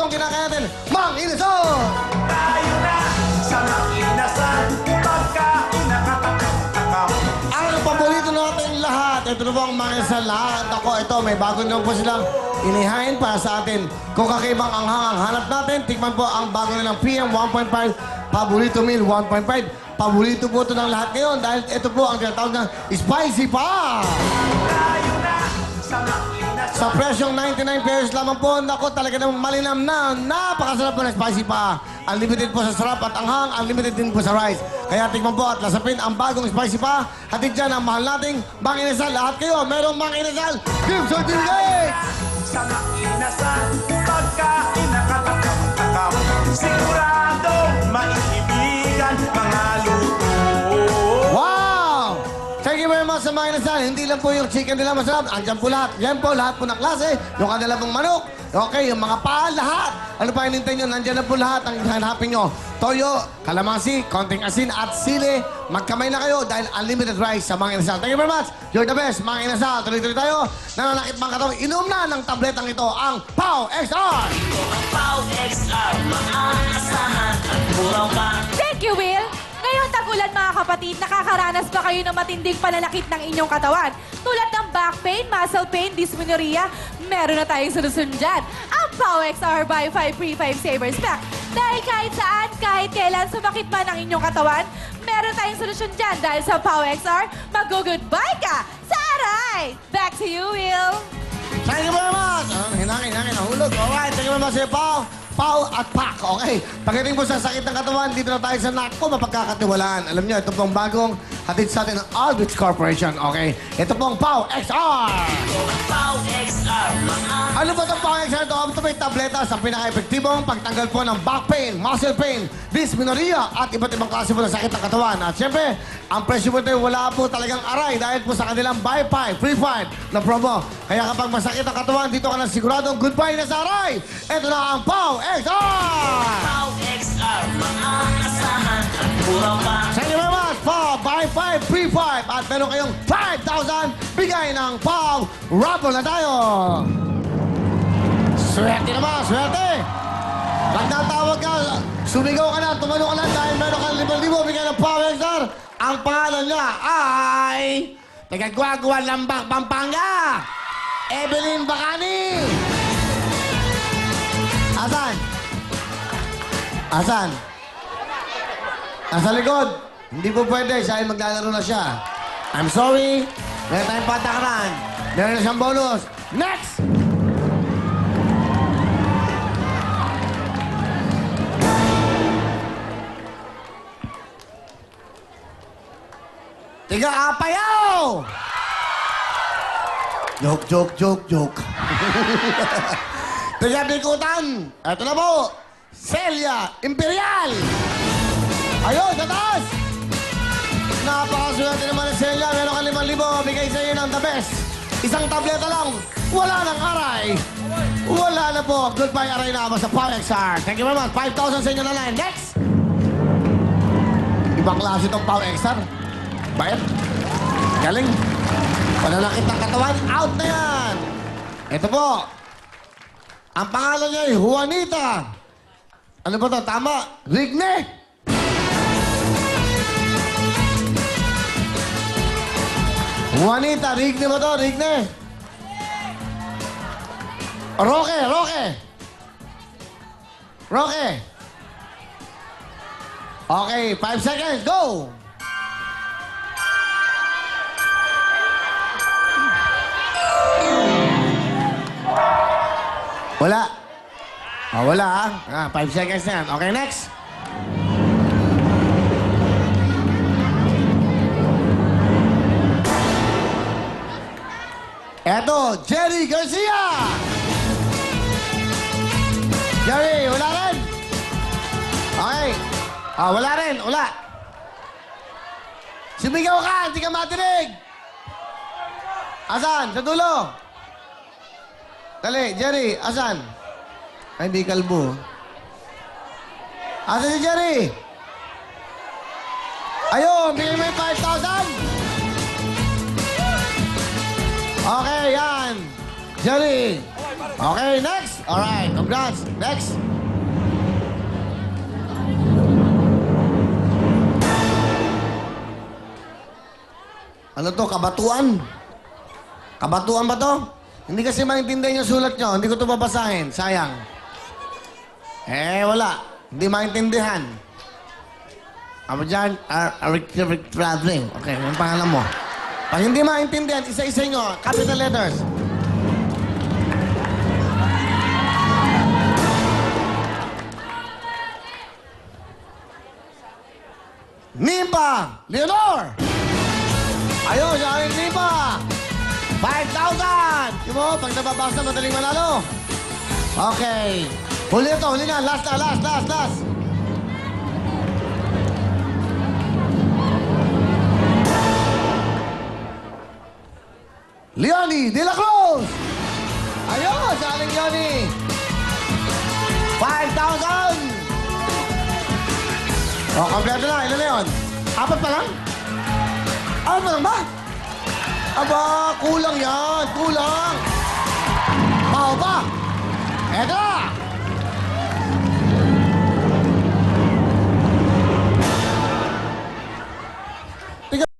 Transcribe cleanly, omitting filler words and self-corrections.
lutong kinakaya natin, Mang Inasal! Tayo na sa Mang-Inasal, pagkain na katakam-takam. Ang paborito natin lahat. Ito na po ang Mang Inasal lahat. Ako, ito, may bago naman po silang inihain para sa atin. Kung kakaibang anghang ang hanap natin, tikman po ang bago nilang PM 1.5, Paborito Meal 1.5. Paborito po ito ng lahat ngayon dahil ito po ang tinatawag ng Spicy Pa! Tayo na sa Mang-Inasal. Sa presyong 99 pesos lamang po, naku, talaga namang malinam na. Napakasarap po ng Spicy Pa. Unlimited po sa sarap at anghang, unlimited din po sa rice. Kaya tikman po at lasapin ang bagong Spicy Pa. Hatid dyan ang mahal nating Mang Inasal. Lahat kayo, merong Mang Inasal. Give certificate! Sa Mang-Inasal, pagkain na katakam-takam. Sigurado maiibigan mga luto. Wow! Thank you very much sa Mang Inasal. Hindi lang po yung chicken nila masarap. Andyan po lahat. Yan po, lahat po ng klase. Yung kanila pong manok. Okay, yung mga paa, lahat. Ano pa hinintay nyo? Nandyan na po lahat ang hanapin nyo. Toyo, kalamansi, konting asin at sili. Magkamay na kayo dahil unlimited rice sa Mang Inasal. Thank you very much. You're the best, Mang Inasal. Tuloy-tuloy tayo. Nananakit mga katawan. Inom na ng tabletang ito, ang Pau XR! Pau XR, mga asahan at muraw pa. Thank you, Will! Ngayong tag-ulan, mga kapatid, nakakaranas ba kayo ng matinding pananakit ng inyong katawan? Tulad ng back pain, muscle pain, dysmenorrhea, meron na tayong solusyon dyan. Ang Pau XR by 5 Free 5 Savers Pack. Dahil kahit saan, kahit kailan sumakit man ang inyong katawan, meron tayong solusyon dyan. Dahil sa Pau XR, mag-goodbye ka sa aray! Back to you, Will! Thank you very much! Hinangin, nahulog. Alright, thank you very much, Pau. Pau at Pak, okay. Pagdating po sa sakit ng katawan, dito na tayo sa NACO, mapagkakatiwalaan. Alam niyo, ito pong bagong hatid sa atin ng Albits Corporation, okay. Ito pong Pau XR! Pau XR, mga Ano ba itong Pau XR? Ito may tabletas ang pinaka-epektibong pagtanggal po ng back pain, muscle pain, dysmenorrhea at iba't ibang klase po ng sakit ng katawan. At syempre, ang presyo po ito wala po talagang aray dahil po sa kanilang buy 5, free 5 na promo. Kaya kapag masakit ang katawan, dito ka na siguradong goodbye na sa aray. Ito na ang Pau XR! Pau XR, mga asahan at muraw pa. Thank you very much, Pau. Buy 5, free 5. At meron kayong 5,000 bigay ng Pau. Raffle na tayo. Swerte naman, swerte. Pag natawag ka, sumigaw ka na, tumalo ka na dahil meron kang 5,000 bigay ng Pau XR. Ang pangalan niya ay... Tagagwagwa Lambak, Pampanga. Evelyn Bacani. Asan? Asan? Nasa likod. Hindi po pwede. Siya ay maglalaro na siya. I'm sorry. Meron tayong patakaran. Meron na siyang bonus. Next! Tiga apayaw! Joke. Tiga bikutan. Ito na po. Celia Imperial. Ayun, sa taas. Napakaswerte naman ni Celia. Meron ka 5,000. Bigay sa iyo ng the best. Isang tableta lang. Wala nang aray. Wala na po. Goodbye aray na ako sa Pau XR. Thank you very much. 5,000 sa inyo na line. Next! Ibang klase itong Pau XR. Bayad. Galing. Pananakit ng katawan. Out na yan. Ito po. Ang pangalan niya ay Juanita. Ano ba ito? Tama. Rigne. Juanita, Rigne ba ito? Rigne. Roque. Okay, 5 seconds. Go! Wala. Wala ha. 5 seconds na yan. Okay, next. Eto, Jerry Garcia! Jerry, wala rin? Okay. Wala rin. Wala. Sumigaw ka, hindi ka matinig. Asan? Sa dulo. Dali, Jerry, asan? Ay, hindi kalbo. Asan si Jerry? Ayun, bigay mo yung 5,000. Okay, yan. Jerry. Okay, Okay, next. Alright, congrats. Next. Ano to? Kabatuan? Kabatuan ba to? Hindi kasi maintindihan yung sulat nyo. Hindi ko to babasahin. Sayang. Wala. Hindi maintindihan. Ako dyan, traveling. Okay, yung pangalan mo. Pag hindi maintindihan, isa-isa nyo. Capital letters. Nimpa! Leonor! Ayun, sa aking Nimpa! 5,000! Di mo, pag nababasa, madaling manalo. Okay. Huli ito, huli na. Last na, last. Leonie De La Cruz! Ayun, sa aking Leonie. 5,000! O, kompleto na. Ilan na yun? 4 pa lang? 4 pa lang ba? Aba, kulang yan. Kulang.